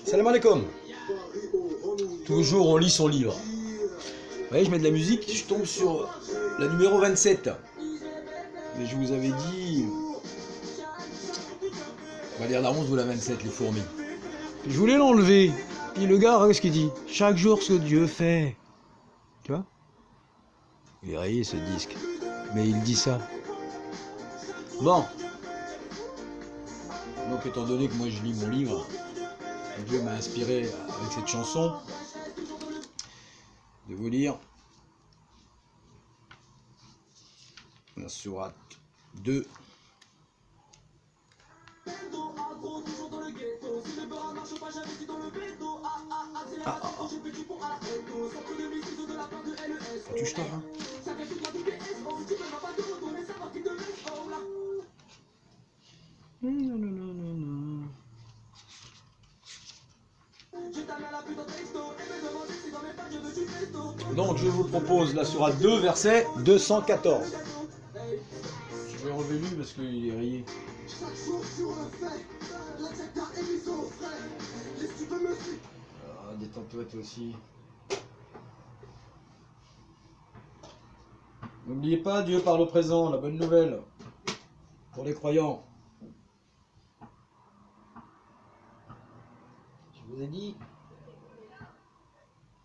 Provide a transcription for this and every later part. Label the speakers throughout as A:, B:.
A: Salam alaikum. Toujours on lit son livre. Vous voyez, je mets de la musique, je tombe sur la numéro 27. Mais je vous avais dit... On va dire la 11 ou la 27, les fourmis. Je voulais l'enlever. Puis le gars, qu'est-ce qu'il dit? Chaque jour ce que Dieu fait. Tu vois? Il est rayé ce disque. Mais il dit ça. Bon. Donc étant donné que moi je lis mon livre, Dieu m'a inspiré avec cette chanson de vous lire la sourate 2. Tu je hein. Donc je vous propose la sourate 2, verset 214. Je vais enlever lui parce qu'il est rayé. Ah, détends-toi toi aussi. N'oubliez pas, Dieu parle au présent, la bonne nouvelle pour les croyants. Je vous ai dit,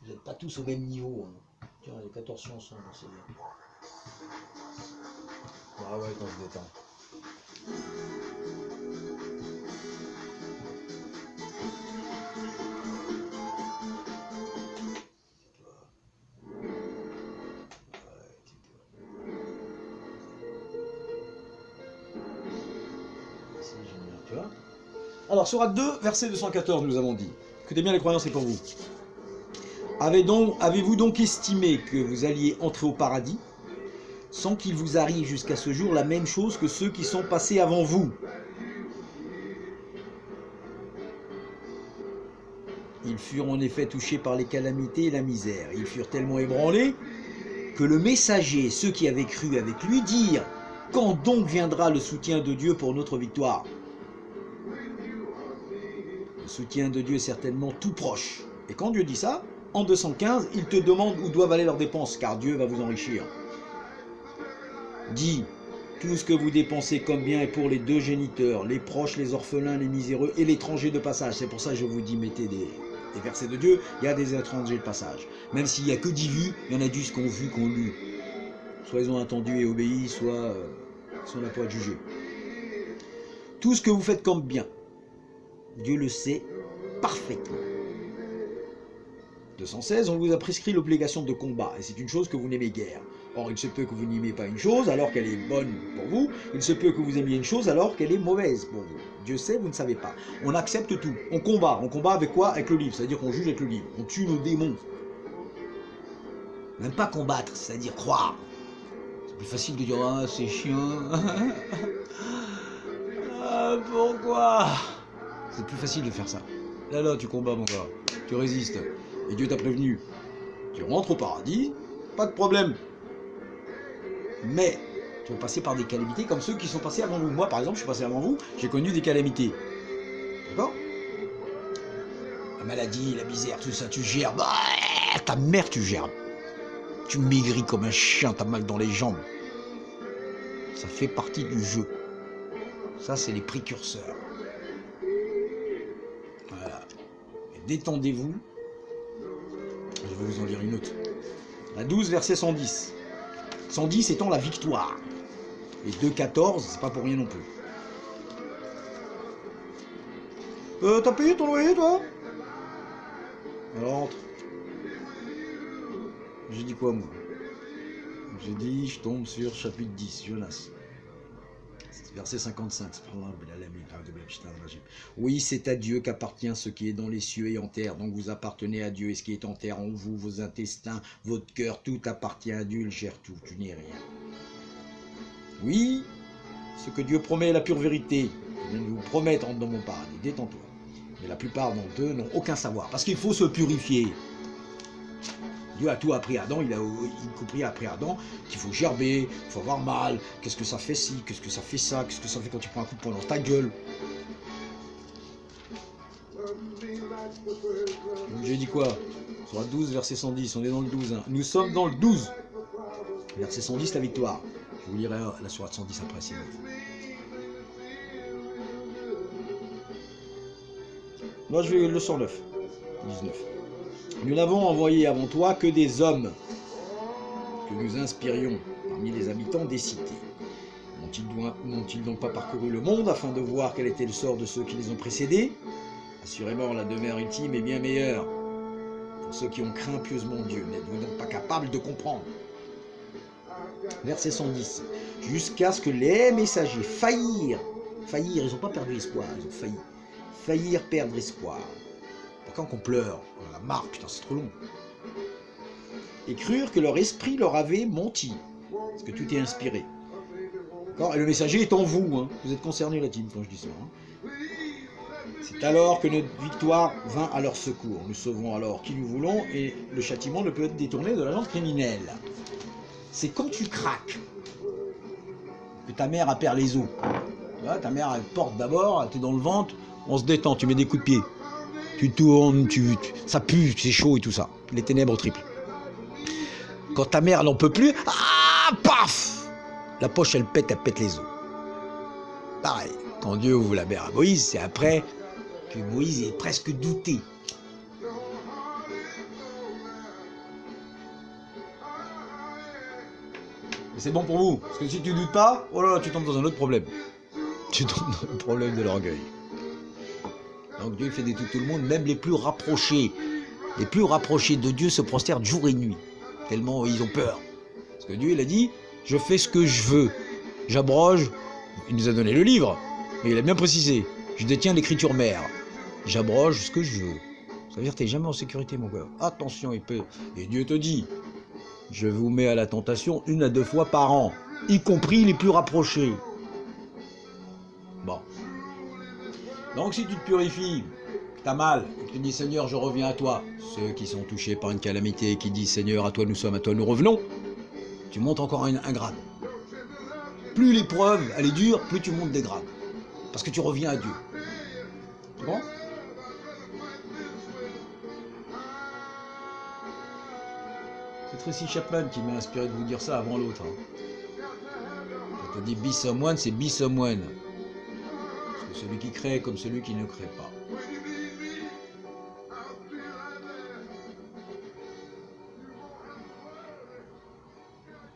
A: vous n'êtes pas tous au même niveau. Hein. Tiens, les 14 chansons, c'est bien. Ah ouais, quand je détends. Alors, sourate 2, verset 214, nous avons dit. Écoutez bien, les croyants, c'est pour vous. Avez-vous donc estimé que vous alliez entrer au paradis sans qu'il vous arrive jusqu'à ce jour la même chose que ceux qui sont passés avant vous? Ils furent en effet touchés par les calamités et la misère. Ils furent tellement ébranlés que le messager, ceux qui avaient cru avec lui, dirent: quand donc viendra le soutien de Dieu pour notre victoire? Le soutien de Dieu est certainement tout proche. Et quand Dieu dit ça, en 215, il te demande où doivent aller leurs dépenses, car Dieu va vous enrichir. Dis, tout ce que vous dépensez comme bien est pour les deux géniteurs, les proches, les orphelins, les miséreux et l'étranger de passage. C'est pour ça que je vous dis, mettez des versets de Dieu, il y a des étrangers de passage. Même s'il n'y a que 10 vues, il y en a 10 qu'on vu, qu'on lu. Soit ils ont attendu et obéi, soit on n'a pas à juger. Tout ce que vous faites comme bien, Dieu le sait parfaitement. 216, on vous a prescrit l'obligation de combat, et c'est une chose que vous n'aimez guère. Or, il se peut que vous n'aimiez pas une chose alors qu'elle est bonne pour vous, il se peut que vous aimiez une chose alors qu'elle est mauvaise pour vous. Dieu sait, vous ne savez pas. On accepte tout. On combat avec quoi? Avec le livre, c'est-à-dire qu'on juge avec le livre. On tue nos démons. Même pas combattre, c'est-à-dire croire. C'est plus facile de dire « Ah, c'est chiant. Ah, pourquoi ?» C'est plus facile de faire ça. Là, tu combats, mon gars. Tu résistes. Et Dieu t'a prévenu. Tu rentres au paradis, pas de problème. Mais tu vas passer par des calamités comme ceux qui sont passés avant vous. Moi, par exemple, je suis passé avant vous, j'ai connu des calamités. D'accord? La maladie, la misère, tout ça, tu gères. Bah, ta mère, tu gères. Tu maigris comme un chien, t'as mal dans les jambes. Ça fait partie du jeu. Ça, c'est les précurseurs. Voilà. Et détendez-vous. Je vais vous en lire une autre. La 12, verset 110. 110 étant la victoire. Et 2,14, c'est pas pour rien non plus. T'as payé ton loyer, toi? Alors, entre. J'ai dit quoi, moi? J'ai dit, je tombe sur chapitre 10, Jonas. Verset 55. Oui, c'est à Dieu qu'appartient ce qui est dans les cieux et en terre. Donc vous appartenez à Dieu, et ce qui est en terre en vous, vos intestins, votre cœur, tout appartient à Dieu, il gère tout, tu n'es rien. Oui, ce que Dieu promet est la pure vérité. Je viens de vous promettre, entre dans mon paradis, détends-toi. Mais la plupart d'entre eux n'ont aucun savoir, parce qu'il faut se purifier. Dieu a tout appris à Adam, il a compris après Adam qu'il faut gerber, il faut avoir mal, qu'est-ce que ça fait ci, qu'est-ce que ça fait ça, qu'est-ce que ça fait quand tu prends un coup de poing dans ta gueule. J'ai dit quoi? Sur 12, verset 110, on est dans le 12. Hein. Nous sommes dans le 12. Verset 110, la victoire. Je vous lirai la sourate 110 après, si vous voulez. Moi, je vais le 109, 19. Nous n'avons envoyé avant toi que des hommes que nous inspirions parmi les habitants des cités. N'ont-ils donc pas parcouru le monde afin de voir quel était le sort de ceux qui les ont précédés? Assurément, la demeure ultime est bien meilleure. Pour ceux qui ont craint pieusement Dieu, n'êtes-vous donc pas capables de comprendre? Verset 110. Jusqu'à ce que les messagers faillirent, ils n'ont pas perdu espoir, ils ont failli. Faillirent perdre espoir. Pourquoi qu'on pleure? On en a marre, putain, c'est trop long. Et crurent que leur esprit leur avait menti. Parce que tout est inspiré. D'accord? Et le messager est en vous. Hein. Vous êtes concernés, la team, quand je dis ça. Hein. C'est alors que notre victoire vint à leur secours. Nous sauvons alors qui nous voulons et le châtiment ne peut être détourné de la langue criminelle. C'est quand tu craques que ta mère perd les os. Là, ta mère, elle porte d'abord, elle est dans le ventre, on se détend, tu mets des coups de pied. Tu tournes, ça pue, c'est chaud et tout ça. Les ténèbres triplent. Quand ta mère n'en peut plus, paf! La poche, elle pète les os. Pareil, quand Dieu ouvre la mer à Moïse, c'est après que Moïse est presque douté. Mais c'est bon pour vous, parce que si tu doutes pas, oh là, tu tombes dans un autre problème. Tu tombes dans le problème de l'orgueil. Donc Dieu fait des tout le monde, même les plus rapprochés. Les plus rapprochés de Dieu se prosternent jour et nuit, tellement ils ont peur. Parce que Dieu, il a dit, je fais ce que je veux. J'abroge, il nous a donné le livre, mais il a bien précisé, je détiens l'écriture mère. J'abroge ce que je veux. Ça veut dire que tu n'es jamais en sécurité, mon gars. Attention, il peut. Et Dieu te dit, je vous mets à la tentation 1 à 2 fois par an, y compris les plus rapprochés. Bon. Donc si tu te purifies, que t'as mal, et que tu dis Seigneur, je reviens à toi, ceux qui sont touchés par une calamité, qui disent Seigneur, à toi nous sommes, à toi nous revenons, tu montes encore un grade. Plus l'épreuve, elle est dure, plus tu montes des grades. Parce que tu reviens à Dieu. C'est bon? C'est Tracy Chapman qui m'a inspiré de vous dire ça avant l'autre. Hein. Quand on dit be someone, c'est be someone. Parce que celui qui crée est comme celui qui ne crée pas.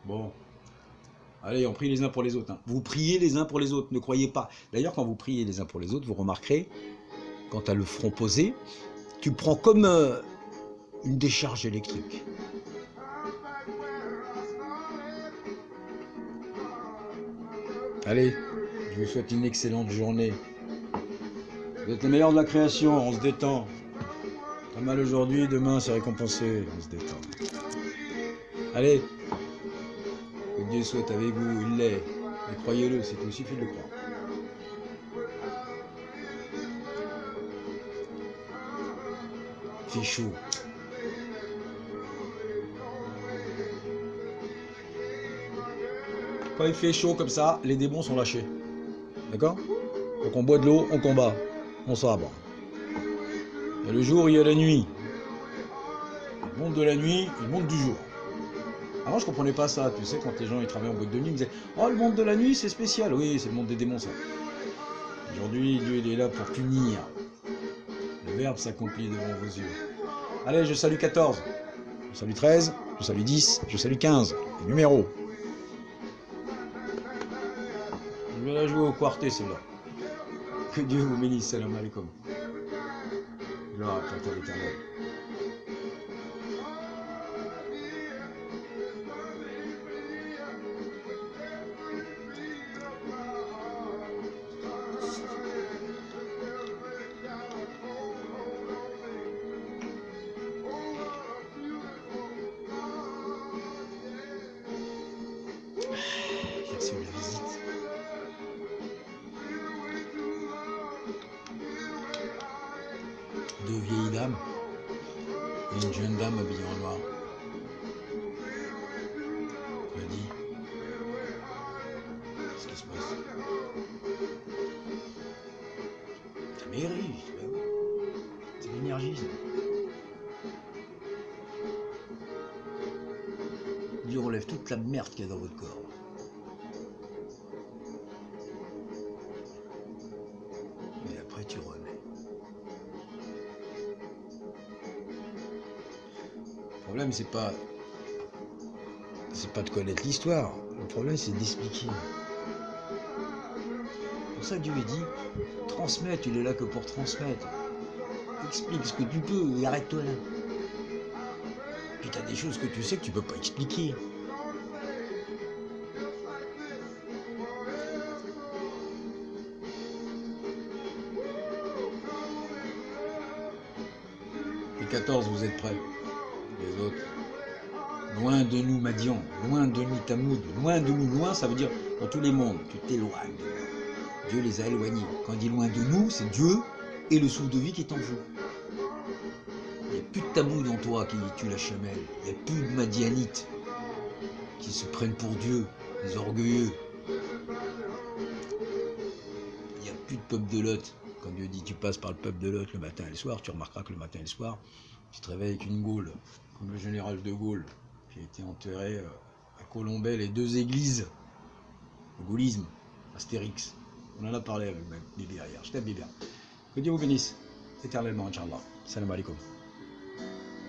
A: Bon. Allez, on prie les uns pour les autres. Hein. Vous priez les uns pour les autres, ne croyez pas. D'ailleurs, quand vous priez les uns pour les autres, vous remarquerez, quand tu as le front posé, tu prends comme une décharge électrique. Allez, je vous souhaite une excellente journée. Vous êtes les meilleurs de la création, on se détend. T'as mal aujourd'hui, demain c'est récompensé, on se détend. Allez, que Dieu soit avec vous, il l'est. Et croyez-le, c'est tout, il suffit de le croire. Il fait chaud. Quand il fait chaud comme ça, les démons sont lâchés. D'accord? Donc on boit de l'eau, on combat, on sabre. Il y a le jour, il y a la nuit. Le monde de la nuit, le monde du jour. Avant, je comprenais pas ça. Tu sais, quand les gens ils travaillaient en boîte de nuit, ils me disaient « Oh, le monde de la nuit, c'est spécial. » Oui, c'est le monde des démons, ça. Aujourd'hui, Dieu il est là pour punir. Le verbe s'accomplit devant vos yeux. Allez, je salue 14. Je salue 13. Je salue 10. Je salue 15. Les numéros. Je vais la jouer au quartet, celle-là. Que Dieu vous bénisse. Salam alaikum. Gloire à l'Éternel. J'ai reçu la visite. Deux vieilles dames et une jeune dame habillée en noir. Elle a dit, qu'est-ce qui se passe? Ta mairie, c'est l'énergie. s'énergise. Dieu enlève toute la merde qu'il y a dans votre corps. Et après tu remets. Le problème c'est pas de connaître l'histoire. Le problème c'est d'expliquer. C'est pour ça que Dieu dit, transmets, il est là que pour transmettre. Explique ce que tu peux et arrête-toi là. Puis t'as des choses que tu sais que tu peux pas expliquer. Les 14, vous êtes prêts? Les autres? Loin de nous, Madian, loin de nous, Tamoud, loin de nous, loin, ça veut dire dans tous les mondes, tu t'éloignes de nous. Dieu les a éloignés. Quand il dit loin de nous, c'est Dieu et le souffle de vie qui est en vous. Il n'y a plus de Tamoud en toi qui tue la chamelle. Il n'y a plus de Madianites qui se prennent pour Dieu, les orgueilleux. Il n'y a plus de peuple de Lot. Quand Dieu dit tu passes par le peuple de Lot le matin et le soir, tu remarqueras que le matin et le soir, tu te réveilles avec une Gaule, comme le général de Gaulle, qui a été enterré à Colombey, les 2 églises, le gaullisme, Astérix. On en a parlé avec Bébé hier. Je t'aime Bébé. Que Dieu vous bénisse éternellement, Inch'Allah. Salam alaikum.